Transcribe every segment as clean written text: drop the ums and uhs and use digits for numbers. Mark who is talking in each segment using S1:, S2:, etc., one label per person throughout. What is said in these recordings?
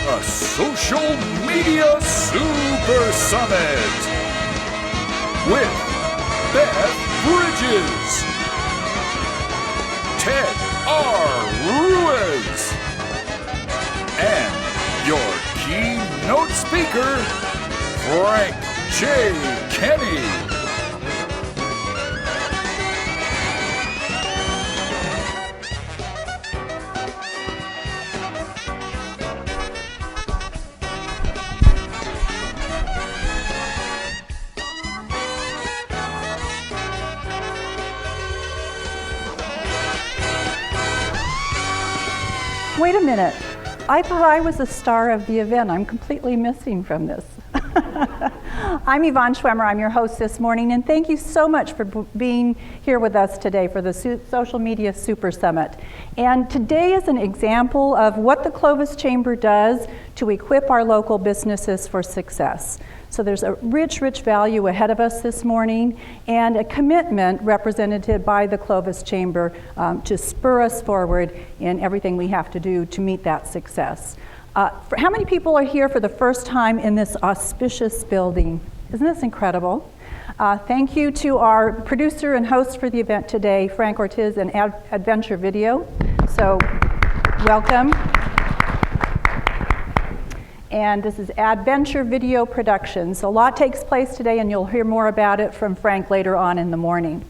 S1: a social media super summit with Beth Bridges, Ted R. Ruiz, and your keynote speaker, Frank J. Kenny.
S2: Wait a minute. I thought I was the star of the event. I'm completely missing from this. I'm Yvonne Schwemmer. I'm your host this morning, and thank you so much for being here with us today for the Social Media Super Summit. And today is an example of what the Clovis Chamber does to equip our local businesses for success. So there's a rich, rich value ahead of us this morning, and a commitment represented by the Clovis Chamber to spur us forward in everything we have to do to meet that success. How many people are here for the first time in this auspicious building? Isn't this incredible? Thank you to our producer and host for the event today, Frank Ortiz and Adventure Video. So, welcome. And this is Adventure Video Productions. A lot takes place today, and you'll hear more about it from Frank later on in the morning.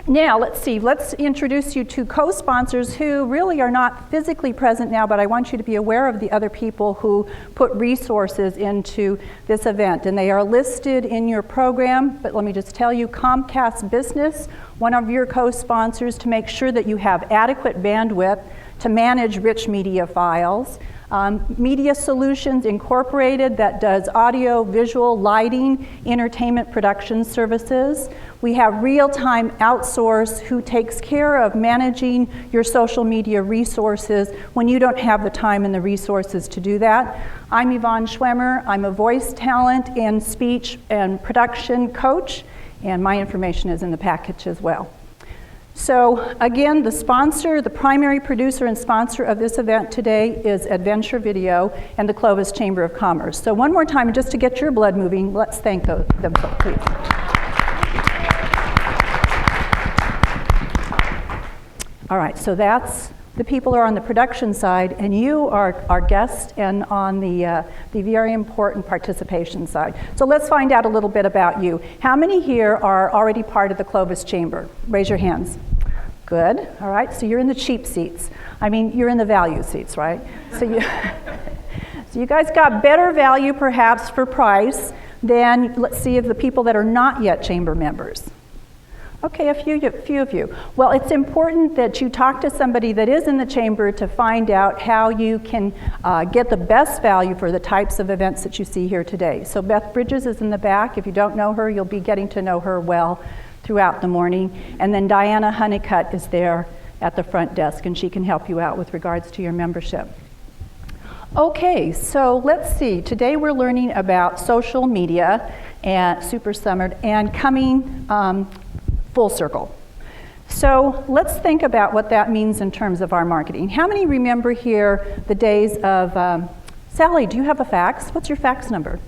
S2: Now, let's introduce you to co-sponsors who really are not physically present now, but I want you to be aware of the other people who put resources into this event. And they are listed in your program, but let me just tell you, Comcast Business, one of your co-sponsors, to make sure that you have adequate bandwidth to manage rich media files. Media Solutions Incorporated, that does audio, visual, lighting, entertainment production services. We have Real Time Outsource, who takes care of managing your social media resources when you don't have the time and the resources to do that. I'm Yvonne Schwemmer. I'm a voice talent and speech and production coach, and my information is in the package as well. So again, the primary producer and sponsor of this event today is Adventure Video and the Clovis Chamber of Commerce. So one more time, just to get your blood moving, let's thank them, please. All right, so that's the people who are on the production side, and you are our guests and on the very important participation side. So let's find out a little bit about you. How many here are already part of the Clovis Chamber? Raise your hands. Good. All right, so you're in the cheap seats. I mean, you're in the value seats, right? So you guys got better value perhaps for price than, let's see, of the people that are not yet chamber members. Okay, a few of you. Well, it's important that you talk to somebody that is in the chamber to find out how you can get the best value for the types of events that you see here today. So Beth Bridges is in the back. If you don't know her, you'll be getting to know her well throughout the morning. And then Diana Honeycutt is there at the front desk, and she can help you out with regards to your membership. Okay, so let's see. Today we're learning about social media and Super Summit and coming full circle. So let's think about what that means in terms of our marketing. How many remember here the days of, Sally, do you have a fax? What's your fax number?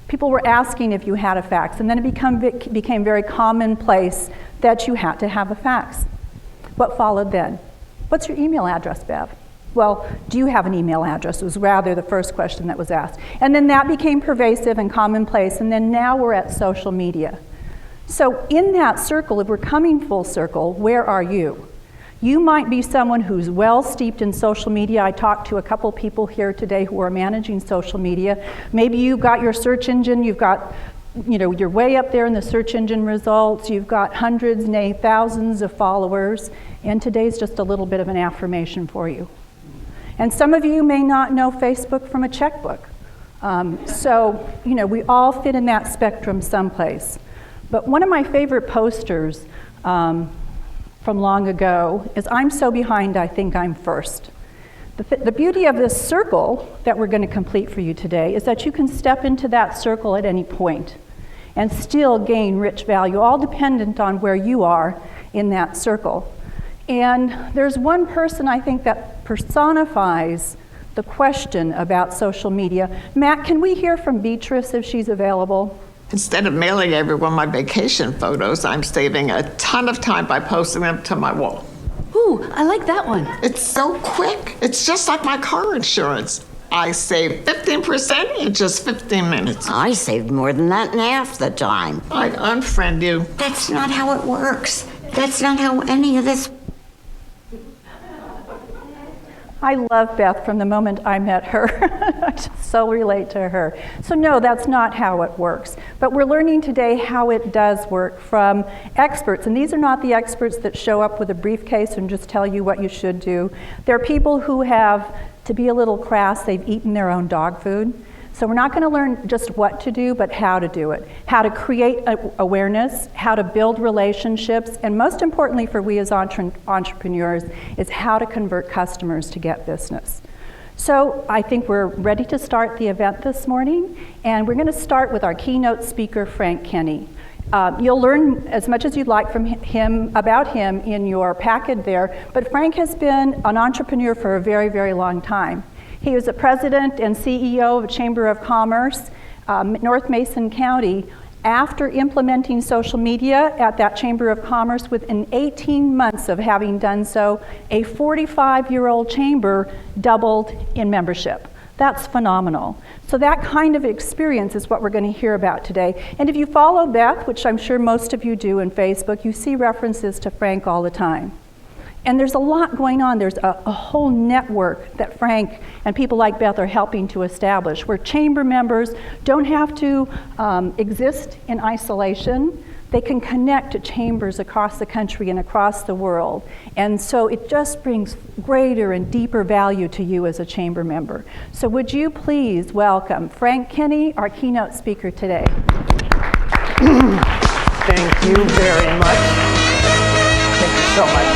S2: People were asking if you had a fax, and then it became very commonplace that you had to have a fax. What followed then? What's your email address, Bev? Well, do you have an email address? It was rather the first question that was asked. And then that became pervasive and commonplace, and then now we're at social media. So in that circle, if we're coming full circle, where are you? You might be someone who's well steeped in social media. I talked to a couple people here today who are managing social media. Maybe you've got your search engine, you're way up there in the search engine results, you've got hundreds, nay, thousands of followers, and today's just a little bit of an affirmation for you. And some of you may not know Facebook from a checkbook. We all fit in that spectrum someplace. But one of my favorite posters from long ago is, "I'm so behind, I think I'm first." The beauty of this circle that we're going to complete for you today is that you can step into that circle at any point and still gain rich value, all dependent on where you are in that circle. And there's one person I think that personifies the question about social media. Matt, can we hear from Beatrice if she's available?
S3: Instead of mailing everyone my vacation photos, I'm saving a ton of time by posting them to my wall.
S4: Ooh, I like that one.
S3: It's so quick. It's just like my car insurance. I save 15% in just 15 minutes.
S5: I saved more than that in half the time.
S3: I'd unfriend you.
S5: That's not how it works. That's not how any of this.
S2: I love Beth from the moment I met her. I just so relate to her. So no, that's not how it works. But we're learning today how it does work from experts. And these are not the experts that show up with a briefcase and just tell you what you should do. They're people who have, to be a little crass, they've eaten their own dog food. So we're not going to learn just what to do, but how to do it. How to create awareness, how to build relationships, and most importantly for we as entrepreneurs is how to convert customers to get business. So I think we're ready to start the event this morning, and we're going to start with our keynote speaker, Frank Kenny. You'll learn as much as you'd like from him about him in your packet there, but Frank has been an entrepreneur for a very, very long time. He was the president and CEO of a Chamber of Commerce, North Mason County. After implementing social media at that Chamber of Commerce, within 18 months of having done so, a 45-year-old chamber doubled in membership. That's phenomenal. So that kind of experience is what we're going to hear about today. And if you follow Beth, which I'm sure most of you do in Facebook, you see references to Frank all the time. And there's a lot going on. There's a whole network that Frank and people like Beth are helping to establish, where chamber members don't have to exist in isolation. They can connect to chambers across the country and across the world. And so it just brings greater and deeper value to you as a chamber member. So would you please welcome Frank Kenny, our keynote speaker today.
S6: Thank you very much. Thank you so much.